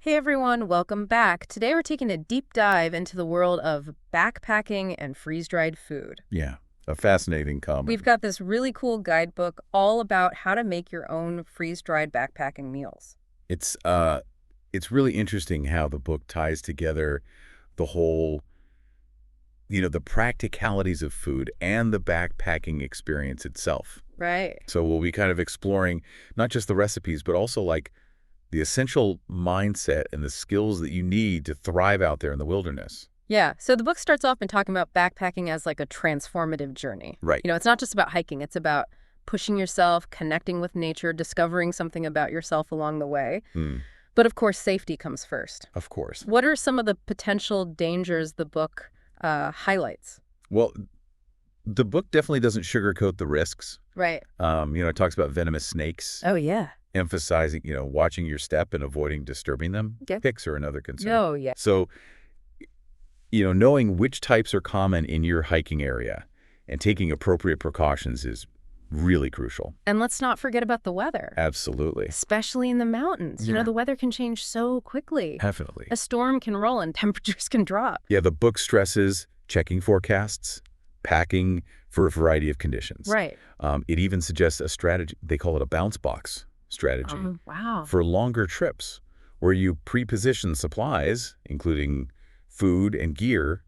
Hey everyone, welcome back. Today we're taking a deep dive into the world of backpacking and freeze-dried food. Yeah, a fascinating comment. We've got this really cool guidebook all about how to make your own freeze-dried backpacking meals. It's uh it's really interesting how the book ties together the whole, the practicalities of food and the backpacking experience itself. Right. So we'll be kind of exploring not just the recipes, but also like the essential mindset and the skills that you need to thrive out there in the wilderness. Yeah, so the book starts off in talking about backpacking as like a transformative journey. Right. It's not just about hiking, it's about pushing yourself, connecting with nature, discovering something about yourself along the way. Hmm. But of course, safety comes first. Of course. What are some of the potential dangers the book highlights? Well, the book definitely doesn't sugarcoat the risks. Right. It talks about venomous snakes. Oh, yeah. Emphasizing, watching your step and avoiding disturbing them. Yep. Ticks are another concern. Oh, yeah. So, knowing which types are common in your hiking area and taking appropriate precautions is really crucial. And let's not forget about the weather. Absolutely. Especially in the mountains. Yeah. The weather can change so quickly. Definitely. A storm can roll and temperatures can drop. Yeah, the book stresses checking forecasts, packing for a variety of conditions. Right. It even suggests a strategy. They call it a bounce box strategy. Wow. For longer trips where you pre-position supplies, including food and gear,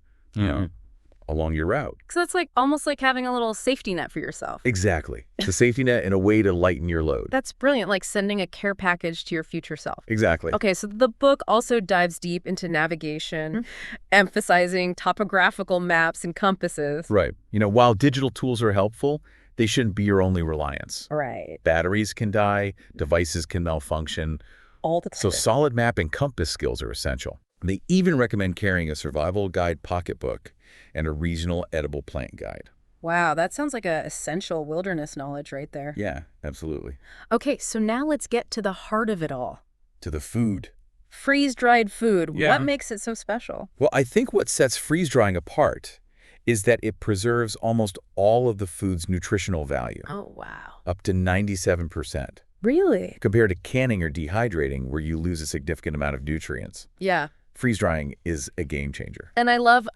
along your route. So that's almost like having a little safety net for yourself. Exactly. It's a safety net and a way to lighten your load. That's brilliant, like sending a care package to your future self. Exactly. Okay, so the book also dives deep into navigation, emphasizing topographical maps and compasses. Right. While digital tools are helpful, they shouldn't be your only reliance. Right. Batteries can die, devices can malfunction. All the time. So solid map and compass skills are essential. They even recommend carrying a survival guide pocketbook and a regional edible plant guide. Wow, that sounds like a essential wilderness knowledge right there. Yeah, absolutely. Okay, so now let's get to the heart of it all. To the food. Freeze-dried food. Yeah. What makes it so special? Well, I think what sets freeze-drying apart is that it preserves almost all of the food's nutritional value. Oh, wow. Up to 97%. Really? Compared to canning or dehydrating, where you lose a significant amount of nutrients. Yeah. Freeze-drying is a game changer. And I love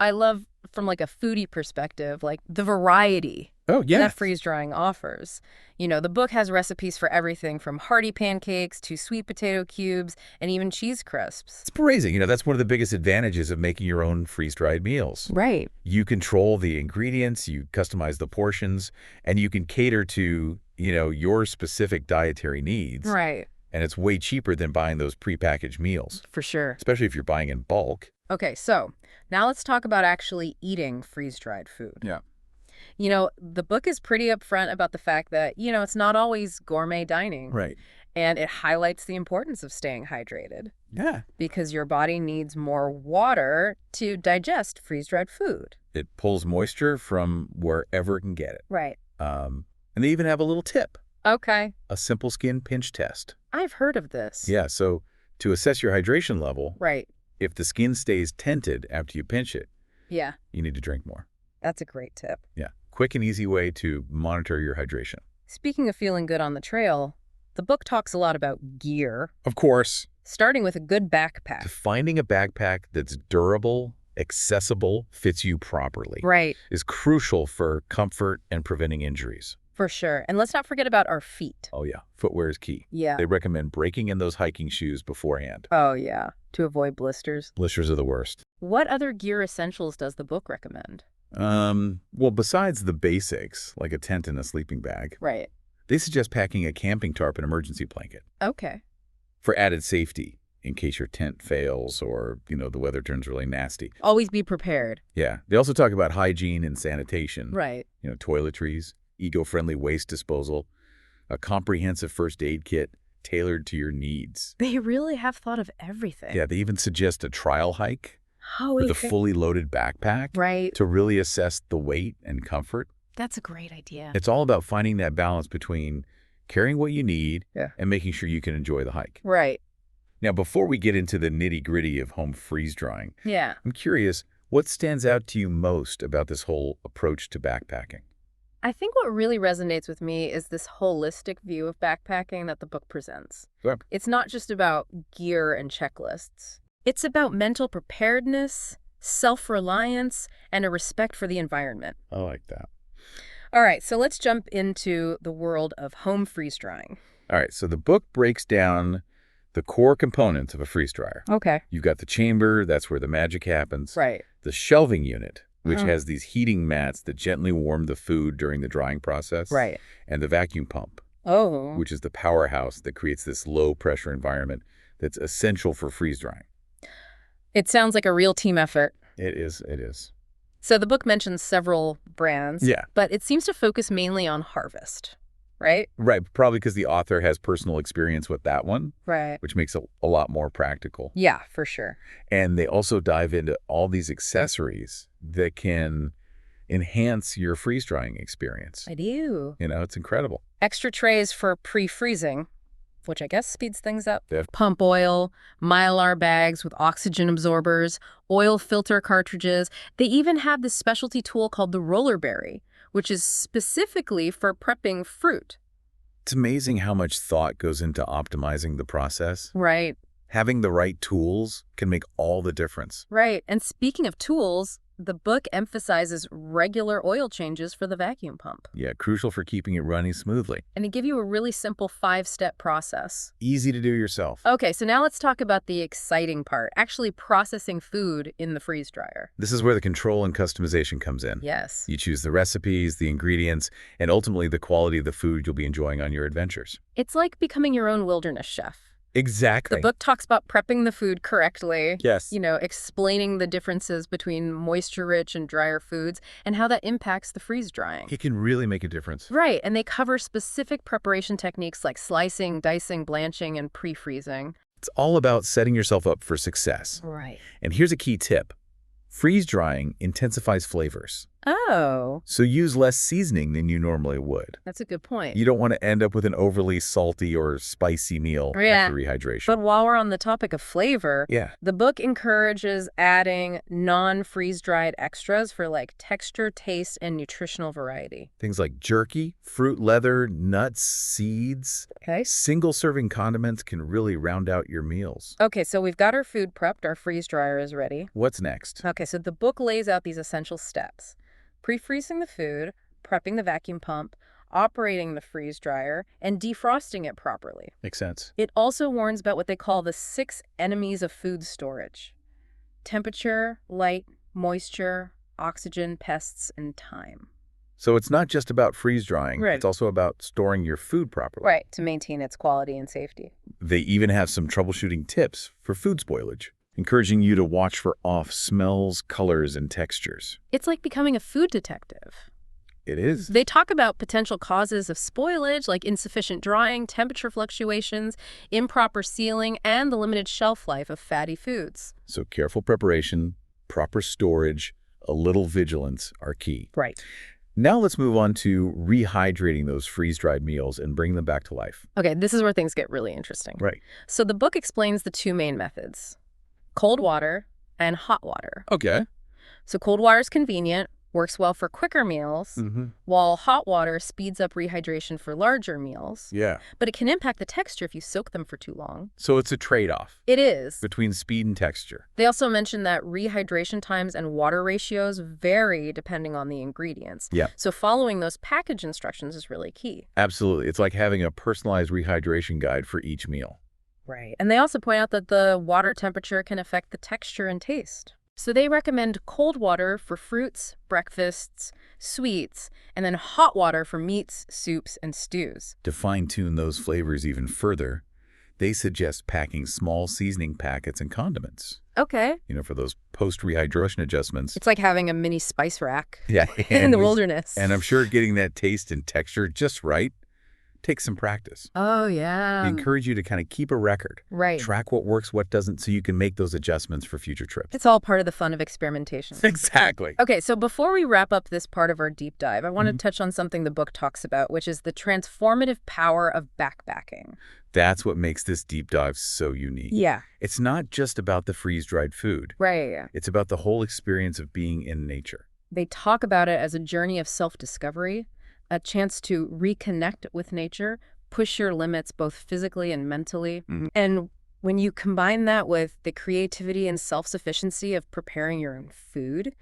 from like a foodie perspective, like the variety that freeze-drying offers. The book has recipes for everything from hearty pancakes to sweet potato cubes and even cheese crisps. It's braising. That's one of the biggest advantages of making your own freeze-dried meals. Right. You control the ingredients, you customize the portions, and you can cater to, your specific dietary needs. Right. And it's way cheaper than buying those prepackaged meals. For sure. Especially if you're buying in bulk. Okay, so now let's talk about actually eating freeze-dried food. Yeah. The book is pretty upfront about the fact that, it's not always gourmet dining. Right. And it highlights the importance of staying hydrated. Yeah. Because your body needs more water to digest freeze-dried food. It pulls moisture from wherever it can get it. Right. And they even have a little tip. Okay. A simple skin pinch test. I've heard of this. Yeah, so to assess your hydration level, Right. if the skin stays tented after you pinch it, Yeah. you need to drink more. That's a great tip. Yeah, quick and easy way to monitor your hydration. Speaking of feeling good on the trail, the book talks a lot about gear, Of course, starting with a good backpack. finding a backpack that's durable, accessible, fits you properly, Right. is crucial for comfort and preventing injuries. For sure. And let's not forget about our feet. Oh yeah, footwear is key. Yeah. They recommend breaking in those hiking shoes beforehand. Oh, yeah. To avoid blisters. Blisters are the worst. What other gear essentials does the book recommend? Well, besides the basics, like a tent and a sleeping bag, Right. they suggest packing a camping tarp and emergency blanket Okay. for added safety in case your tent fails or, the weather turns really nasty. Always be prepared. Yeah. They also talk about hygiene and sanitation. Right. Toiletries, eco-friendly waste disposal, a comprehensive first aid kit tailored to your needs. They really have thought of everything. Yeah, they even suggest a trial hike Oh, with a fully loaded backpack Right. to really assess the weight and comfort. That's a great idea. It's all about finding that balance between carrying what you need Yeah. and making sure you can enjoy the hike. Right. Now, before we get into the nitty-gritty of home freeze-drying, Yeah. I'm curious, what stands out to you most about this whole approach to backpacking? I think what really resonates with me is this holistic view of backpacking that the book presents. Sure. It's not just about gear and checklists. It's about mental preparedness, self-reliance, and a respect for the environment. I like that. All right, so let's jump into the world of home freeze drying. All right, so the book breaks down the core components of a freeze dryer. Okay. You've got the chamber, that's where the magic happens. Right. The shelving unit, which has these heating mats that gently warm the food during the drying process. Right. And the vacuum pump, Oh. which is the powerhouse that creates this low-pressure environment that's essential for freeze drying. It sounds like a real team effort. It is, it is. So the book mentions several brands, Yeah. but it seems to focus mainly on Harvest, right? Right, probably because the author has personal experience with that one, Right. which makes it a lot more practical. Yeah, for sure. And they also dive into all these accessories that can enhance your freeze-drying experience. I do. You know, it's incredible. Extra trays for pre-freezing, which I guess speeds things up. Yeah. Pump oil, Mylar bags with oxygen absorbers, oil filter cartridges. They even have this specialty tool called the Rollerberry, which is specifically for prepping fruit. It's amazing how much thought goes into optimizing the process. Right, Having the right tools can make all the difference. right. And speaking of tools, the book emphasizes regular oil changes for the vacuum pump. Yeah, crucial for keeping it running smoothly. And they give you a really simple 5-step process. Easy to do yourself. Okay, so now let's talk about the exciting part, actually processing food in the freeze dryer. This is where the control and customization comes in. Yes. You choose the recipes, the ingredients, and ultimately the quality of the food you'll be enjoying on your adventures. It's like becoming your own wilderness chef. Exactly. The book talks about prepping the food correctly. Yes. You know, explaining the differences between moisture-rich and drier foods and how that impacts the freeze drying. It can really make a difference. Right, and they cover specific preparation techniques like slicing, dicing, blanching, and pre-freezing. It's all about setting yourself up for success. Right. And here's a key tip. Freeze drying intensifies flavors. Oh, So use less seasoning than you normally would. that's a good point. You don't want to end up with an overly salty or spicy meal Yeah. after rehydration. But while we're on the topic of flavor, Yeah. the book encourages adding non-freeze-dried extras for like texture, taste, and nutritional variety. Things like jerky, fruit leather, nuts, seeds. Okay. Single-serving condiments can really round out your meals. Okay, so we've got our food prepped, our freeze dryer is ready. What's next? Okay, so the book lays out these essential steps. Pre-freezing the food, prepping the vacuum pump, operating the freeze dryer, and defrosting it properly. Makes sense. It also warns about what they call the 6 enemies of food storage: temperature, light, moisture, oxygen, pests, and time. So it's not just about freeze drying. Right. It's also about storing your food properly. Right, to maintain its quality and safety. They even have some troubleshooting tips for food spoilage, encouraging you to watch for off smells, colors, and textures. It's like becoming a food detective. It is. They talk about potential causes of spoilage like insufficient drying, temperature fluctuations, improper sealing, and the limited shelf life of fatty foods. So careful preparation, proper storage, a little vigilance are key. Right. Now let's move on to rehydrating those freeze-dried meals and bring them back to life. Okay, this is where things get really interesting. Right. So the book explains the 2 main methods: cold water and hot water. Okay. So cold water is convenient, works well for quicker meals, while hot water speeds up rehydration for larger meals. Yeah. But it can impact the texture if you soak them for too long. So it's a trade-off It is. between speed and texture. They also mention that rehydration times and water ratios vary depending on the ingredients. Yeah. So following those package instructions is really key. Absolutely. It's like having a personalized rehydration guide for each meal. Right. And they also point out that the water temperature can affect the texture and taste. So they recommend cold water for fruits, breakfasts, sweets, and then hot water for meats, soups, and stews. To fine-tune those flavors even further, they suggest packing small seasoning packets and condiments, Okay. for those post-rehydration adjustments. It's like having a mini spice rack Yeah. in the wilderness. And I'm sure getting that taste and texture just right takes some practice. Oh, yeah. We encourage you to kind of keep a record. Right. Track what works, what doesn't, so you can make those adjustments for future trips. It's all part of the fun of experimentation. Exactly. Okay, so before we wrap up this part of our deep dive, I want to touch on something the book talks about, which is the transformative power of backpacking. That's what makes this deep dive so unique. Yeah. It's not just about the freeze-dried food. Right. It's about the whole experience of being in nature. They talk about it as a journey of self-discovery, a chance to reconnect with nature, push your limits both physically and mentally. And when you combine that with the creativity and self-sufficiency of preparing your own food,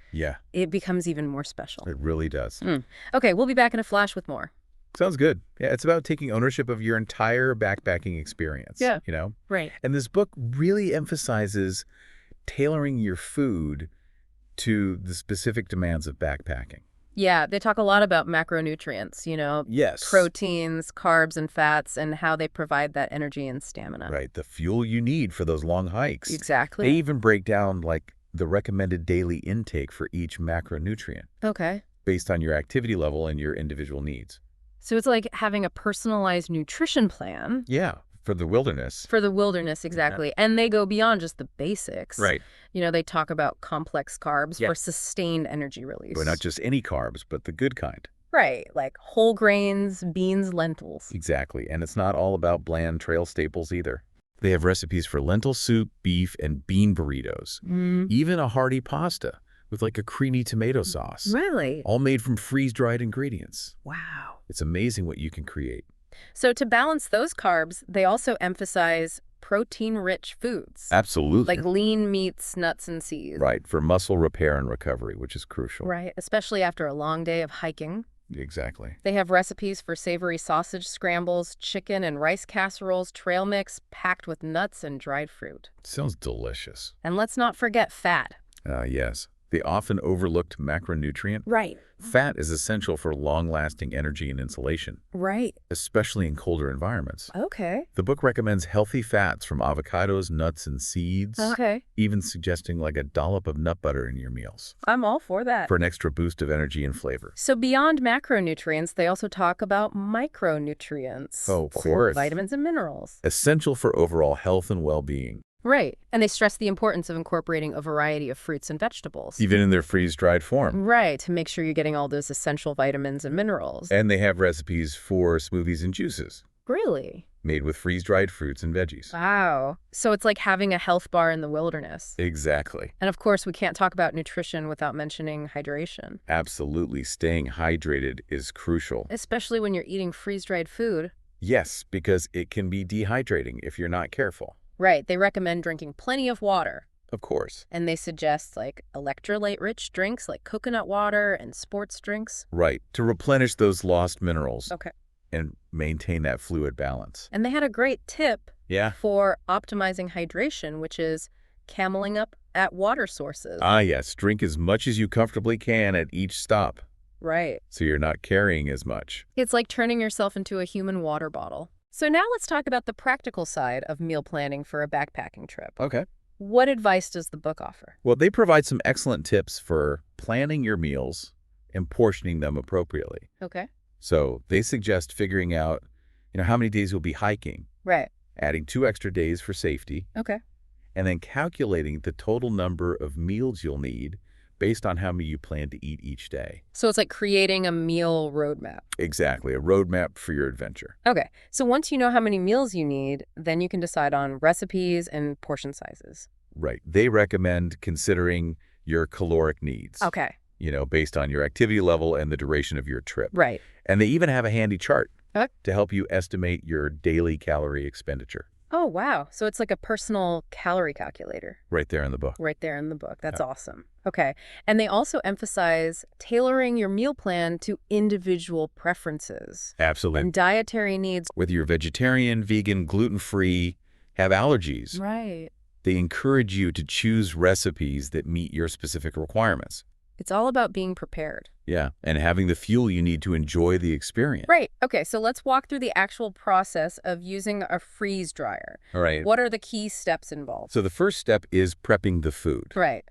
it becomes even more special. It really does. Okay, we'll be back in a flash with more. Sounds good. Yeah, it's about taking ownership of your entire backpacking experience. Yeah. Right. And this book really emphasizes tailoring your food to the specific demands of backpacking. Yeah, they talk a lot about macronutrients, Yes. proteins, carbs, and fats, and how they provide that energy and stamina. Right, the fuel you need for those long hikes. Exactly. They even break down, the recommended daily intake for each macronutrient. Okay. Based on your activity level and your individual needs. So it's like having a personalized nutrition plan. Yeah, for the wilderness. For the wilderness, exactly. Yeah. And they go beyond just the basics. Right. They talk about complex carbs for sustained energy release. But not just any carbs, but the good kind. Right, like whole grains, beans, lentils. Exactly, and it's not all about bland trail staples either. They have recipes for lentil soup, beef, and bean burritos. Even a hearty pasta with a creamy tomato sauce. Really? All made from freeze-dried ingredients. Wow. It's amazing what you can create. So to balance those carbs, they also emphasize protein-rich foods. Absolutely. Like lean meats, nuts, and seeds. Right, for muscle repair and recovery, which is crucial. Right, especially after a long day of hiking. Exactly. They have recipes for savory sausage scrambles, chicken and rice casseroles, trail mix packed with nuts and dried fruit. Sounds delicious. And let's not forget fat. Yes. The often overlooked macronutrient. Right. Fat is essential for long-lasting energy and insulation. Right. Especially in colder environments. Okay. The book recommends healthy fats from avocados, nuts, and seeds. Okay. Even suggesting a dollop of nut butter in your meals. I'm all for that. For an extra boost of energy and flavor. So beyond macronutrients, they also talk about micronutrients. Oh, of course. Vitamins and minerals. Essential for overall health and well-being. Right. And they stress the importance of incorporating a variety of fruits and vegetables. Even in their freeze-dried form. Right, to make sure you're getting all those essential vitamins and minerals. And they have recipes for smoothies and juices. Really? Made with freeze-dried fruits and veggies. Wow. So it's like having a health bar in the wilderness. Exactly. And of course, we can't talk about nutrition without mentioning hydration. Absolutely. Staying hydrated is crucial. Especially when you're eating freeze-dried food. Yes, because it can be dehydrating if you're not careful. Right. They recommend drinking plenty of water. Of course. And they suggest electrolyte-rich drinks like coconut water and sports drinks. Right. To replenish those lost minerals. Okay. And maintain that fluid balance. And they had a great tip for optimizing hydration, which is cameling up at water sources. Yes. Drink as much as you comfortably can at each stop. Right. So you're not carrying as much. It's like turning yourself into a human water bottle. So now let's talk about the practical side of meal planning for a backpacking trip. Okay. What advice does the book offer? Well, they provide some excellent tips for planning your meals and portioning them appropriately. Okay. So they suggest figuring out, how many days you'll be hiking. Right. Adding 2 extra days for safety. Okay. And then calculating the total number of meals you'll need based on how many you plan to eat each day. So it's like creating a meal roadmap. Exactly, a roadmap for your adventure. Okay, so once you know how many meals you need, then you can decide on recipes and portion sizes. Right. They recommend considering your caloric needs. Okay. Based on your activity level and the duration of your trip. Right. And they even have a handy chart to help you estimate your daily calorie expenditure. Oh, wow. So it's like a personal calorie calculator. Right there in the book. Right there in the book. That's awesome. Okay. And they also emphasize tailoring your meal plan to individual preferences. Absolutely. And dietary needs. Whether you're vegetarian, vegan, gluten-free, have allergies. Right. They encourage you to choose recipes that meet your specific requirements. It's all about being prepared. Yeah, and having the fuel you need to enjoy the experience. Right. Okay, so let's walk through the actual process of using a freeze dryer. All right. What are the key steps involved? So the first step is prepping the food. Right.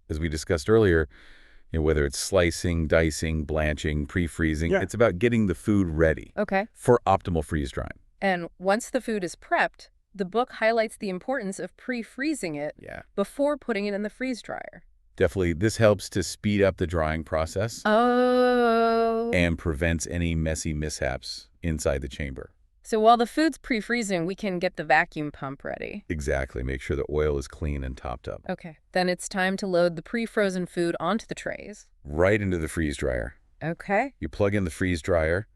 As we discussed earlier, whether it's slicing, dicing, blanching, pre-freezing, it's about getting the food ready. Okay. For optimal freeze drying. And once the food is prepped, the book highlights the importance of pre-freezing it before putting it in the freeze dryer. Definitely. This helps to speed up the drying process. Oh. And prevents any messy mishaps inside the chamber. So while the food's pre-freezing, we can get the vacuum pump ready. Exactly. Make sure the oil is clean and topped up. Okay. Then it's time to load the pre-frozen food onto the trays. Right into the freeze dryer. Okay. You plug in the freeze dryer,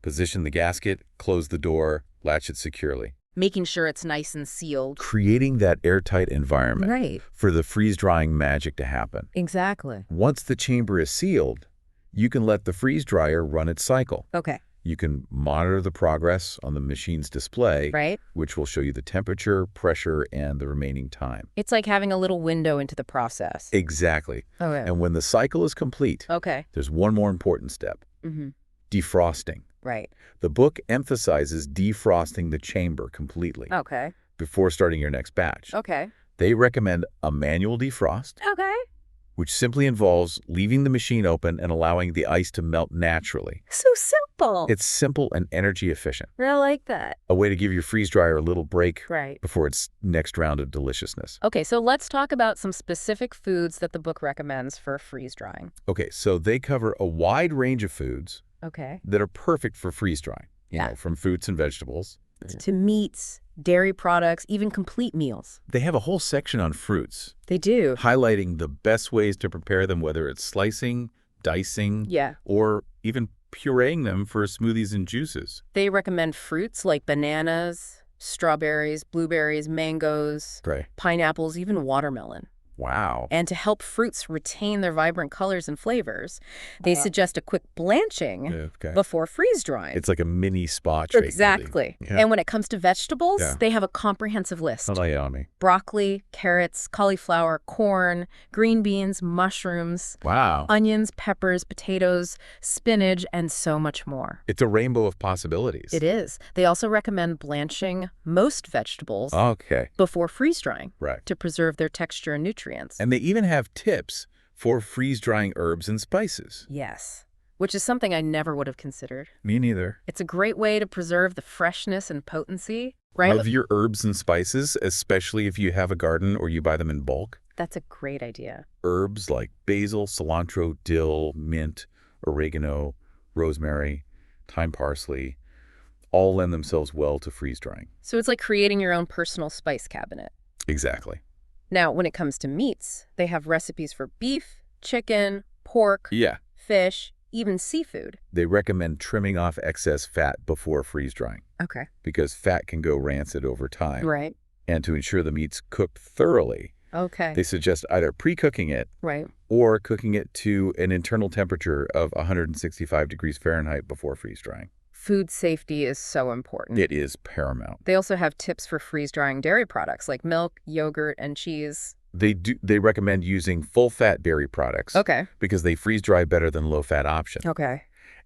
Position the gasket, close the door, latch it securely. Making sure it's nice and sealed. Creating that airtight environment for the freeze-drying magic to happen. Exactly. Once the chamber is sealed, you can let the freeze dryer run its cycle. Okay. You can monitor the progress on the machine's display, which will show you the temperature, pressure, and the remaining time. It's like having a little window into the process. Exactly. Okay. And when the cycle is complete, there's one more important step. Defrosting. Right. The book emphasizes defrosting the chamber completely. Okay. Before starting your next batch. Okay. They recommend a manual defrost. Okay. Which simply involves leaving the machine open and allowing the ice to melt naturally. So simple. It's simple and energy efficient. I like that. A way to give your freeze dryer a little break Right. before its next round of deliciousness. Okay, so let's talk about some specific foods that the book recommends for freeze drying. Okay, so they cover a wide range of foods that are perfect for freeze drying. You know, from fruits and vegetables to meats, dairy products, even complete meals. They have a whole section on fruits. They do. Highlighting the best ways to prepare them, whether it's slicing, dicing, or even pureeing them for smoothies and juices. They recommend fruits like bananas, strawberries, blueberries, mangoes, pineapples, even watermelon. Wow. And to help fruits retain their vibrant colors and flavors, they suggest a quick blanching before freeze drying. It's like a mini spa treat. Exactly. Yeah. And when it comes to vegetables, they have a comprehensive list. Lay on me. Broccoli, carrots, cauliflower, corn, green beans, mushrooms, onions, peppers, potatoes, spinach, and so much more. It's a rainbow of possibilities. It is. They also recommend blanching most vegetables before freeze drying to preserve their texture and nutrients. And they even have tips for freeze-drying herbs and spices. Yes, which is something I never would have considered. Me neither. It's a great way to preserve the freshness and potency, of your herbs and spices, especially if you have a garden or you buy them in bulk. That's a great idea. Herbs like basil, cilantro, dill, mint, oregano, rosemary, thyme, parsley, all lend themselves well to freeze-drying. So it's like creating your own personal spice cabinet. Exactly. Now, when it comes to meats, they have recipes for beef, chicken, pork, fish, even seafood. They recommend trimming off excess fat before freeze drying. Okay. Because fat can go rancid over time. Right. And to ensure the meat's cooked thoroughly, they suggest either pre-cooking it or cooking it to an internal temperature of 165 degrees Fahrenheit before freeze drying. Food safety is so important. It is paramount. They also have tips for freeze-drying dairy products like milk, yogurt, and cheese. They recommend using full-fat dairy products because they freeze-dry better than low-fat options.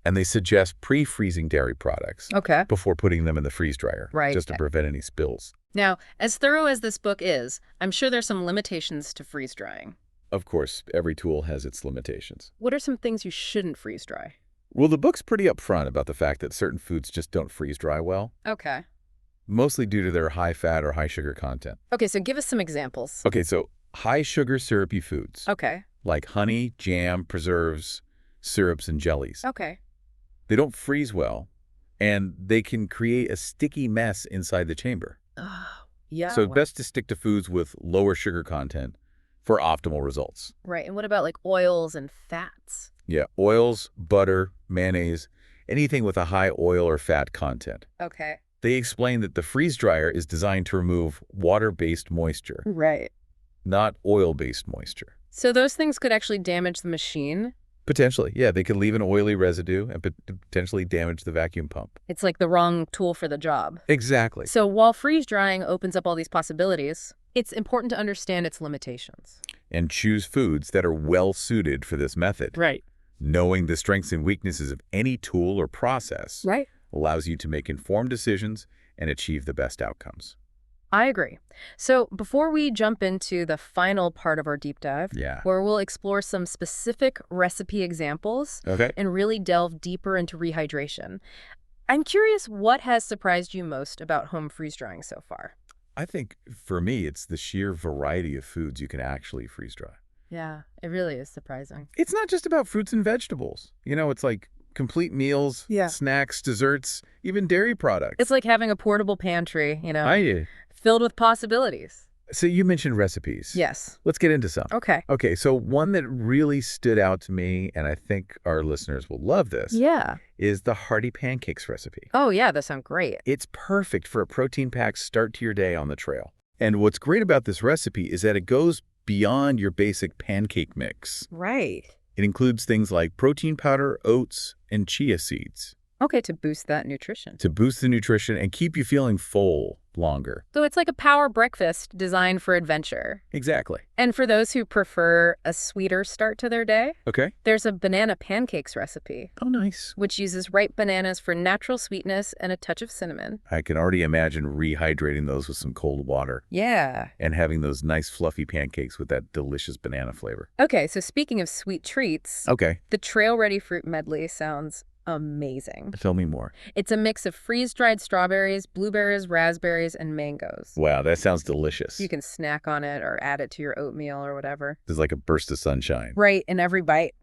And they suggest pre-freezing dairy products before putting them in the freeze dryer just to prevent any spills. Now, as thorough as this book is, I'm sure there's some limitations to freeze-drying. Of course, every tool has its limitations. What are some things you shouldn't freeze-dry? Well, the book's pretty upfront about the fact that certain foods just don't freeze-dry well. Mostly due to their high fat or high sugar content. Okay, so give us some examples. Okay, so high sugar syrupy foods. Like honey, jam, preserves, syrups, and jellies. They don't freeze well, and they can create a sticky mess inside the chamber. So it's best to stick to foods with lower sugar content for optimal results. Right, and what about like oils and fats? Yeah, oils, butter, mayonnaise, anything with a high oil or fat content. They explain that the freeze dryer is designed to remove water-based moisture. Not oil-based moisture. So those things could actually damage the machine? Potentially, yeah. They could leave an oily residue and potentially damage the vacuum pump. It's like the wrong tool for the job. Exactly. So while freeze drying opens up all these possibilities, it's important to understand its limitations. And choose foods that are well suited for this method. Knowing the strengths and weaknesses of any tool or process allows you to make informed decisions and achieve the best outcomes. I agree. So before we jump into the final part of our deep dive, where we'll explore some specific recipe examples and really delve deeper into rehydration, I'm curious what has surprised you most about home freeze drying so far? I think for me, it's the sheer variety of foods you can actually freeze dry. Yeah, it really is surprising. It's not just about fruits and vegetables. You know, it's like complete meals, snacks, desserts, even dairy products. It's like having a portable pantry, filled with possibilities. So you mentioned recipes. Yes. Let's get into some. Okay. Okay, so one that really stood out to me, and I think our listeners will love this, is the hearty pancakes recipe. Oh, yeah, that sounds great. It's perfect for a protein-packed start to your day on the trail. And what's great about this recipe is that it goes beyond your basic pancake mix. Right. It includes things like protein powder, oats, and chia seeds. Okay, to boost that nutrition. To boost the nutrition and keep you feeling full longer. So it's like a power breakfast designed for adventure. Exactly. And for those who prefer a sweeter start to their day, there's a banana pancakes recipe. Oh, nice. Which uses ripe bananas for natural sweetness and a touch of cinnamon. I can already imagine rehydrating those with some cold water. Yeah. And having those nice fluffy pancakes with that delicious banana flavor. Okay, so speaking of sweet treats, the Trail Ready Fruit Medley sounds amazing. Tell me more. It's a mix of freeze-dried strawberries, blueberries, raspberries, and mangoes. Wow, that sounds delicious. You can snack on it or add it to your oatmeal or whatever. It's like a burst of sunshine. Right, in every bite.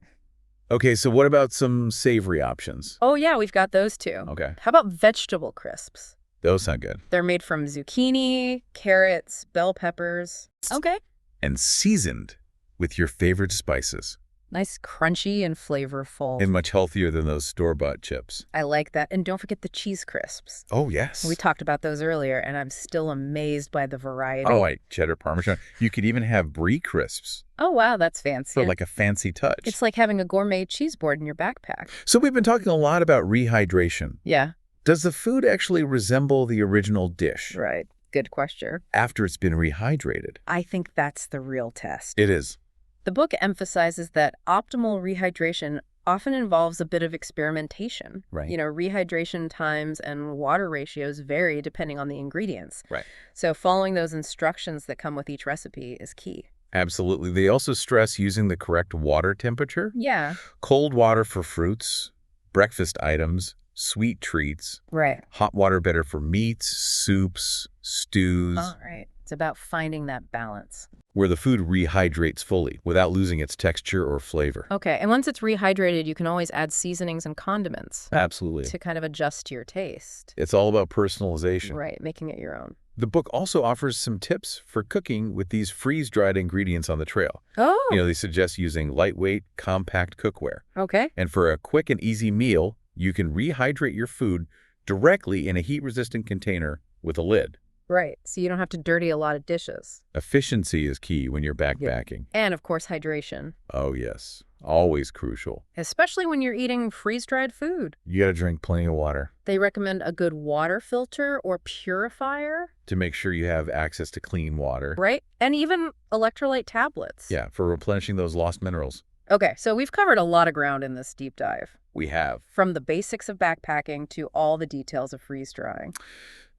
Okay, so what about some savory options? Oh, yeah, we've got those too. Okay. How about vegetable crisps? Those sound good. They're made from zucchini, carrots, bell peppers. Okay. And seasoned with your favorite spices. Nice, crunchy, and flavorful. And much healthier than those store-bought chips. I like that. And don't forget the cheese crisps. Oh, yes. We talked about those earlier, and I'm still amazed by the variety. Oh, cheddar parmesan. You could even have brie crisps. Oh, wow, that's fancy. For like a fancy touch. It's like having a gourmet cheese board in your backpack. So we've been talking a lot about rehydration. Yeah. Does the food actually resemble the original dish? Right. Good question. After it's been rehydrated? I think that's the real test. It is. The book emphasizes that optimal rehydration often involves a bit of experimentation. Right. Rehydration times and water ratios vary depending on the ingredients. Right. So following those instructions that come with each recipe is key. Absolutely. They also stress using the correct water temperature. Yeah. Cold water for fruits, breakfast items, sweet treats. Right. Hot water better for meats, soups, stews. All right. It's about finding that balance. Where the food rehydrates fully without losing its texture or flavor. Okay. And once it's rehydrated, you can always add seasonings and condiments. Absolutely. To kind of adjust to your taste. It's all about personalization. Right. Making it your own. The book also offers some tips for cooking with these freeze-dried ingredients on the trail. Oh. They suggest using lightweight, compact cookware. Okay. And for a quick and easy meal, you can rehydrate your food directly in a heat-resistant container with a lid. Right. So you don't have to dirty a lot of dishes. Efficiency is key when you're backpacking. Yeah. And, of course, hydration. Oh, yes. Always crucial. Especially when you're eating freeze-dried food. You got to drink plenty of water. They recommend a good water filter or purifier. To make sure you have access to clean water. Right. And even electrolyte tablets. Yeah, for replenishing those lost minerals. Okay, so we've covered a lot of ground in this deep dive. We have. From the basics of backpacking to all the details of freeze-drying.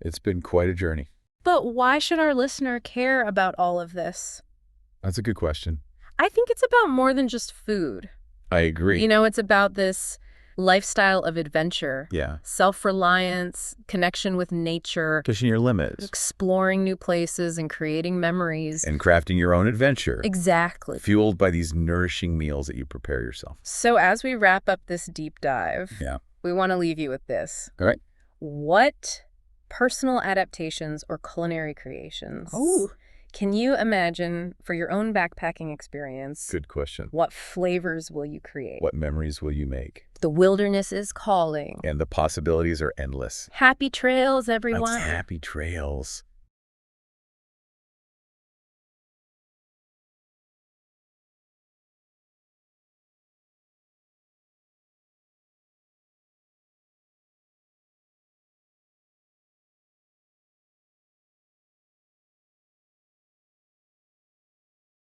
It's been quite a journey. But why should our listener care about all of this? That's a good question. I think it's about more than just food. I agree. It's about this lifestyle of adventure. Yeah. Self-reliance, connection with nature. Pushing your limits. Exploring new places and creating memories. And crafting your own adventure. Exactly. Fueled by these nourishing meals that you prepare yourself. So as we wrap up this deep dive, we want to leave you with this. All right. What personal adaptations or culinary creations can you imagine for your own backpacking experience? Good question. What flavors will you create? What memories will you make? The wilderness is calling. And the possibilities are endless. Happy trails, everyone. Happy trails.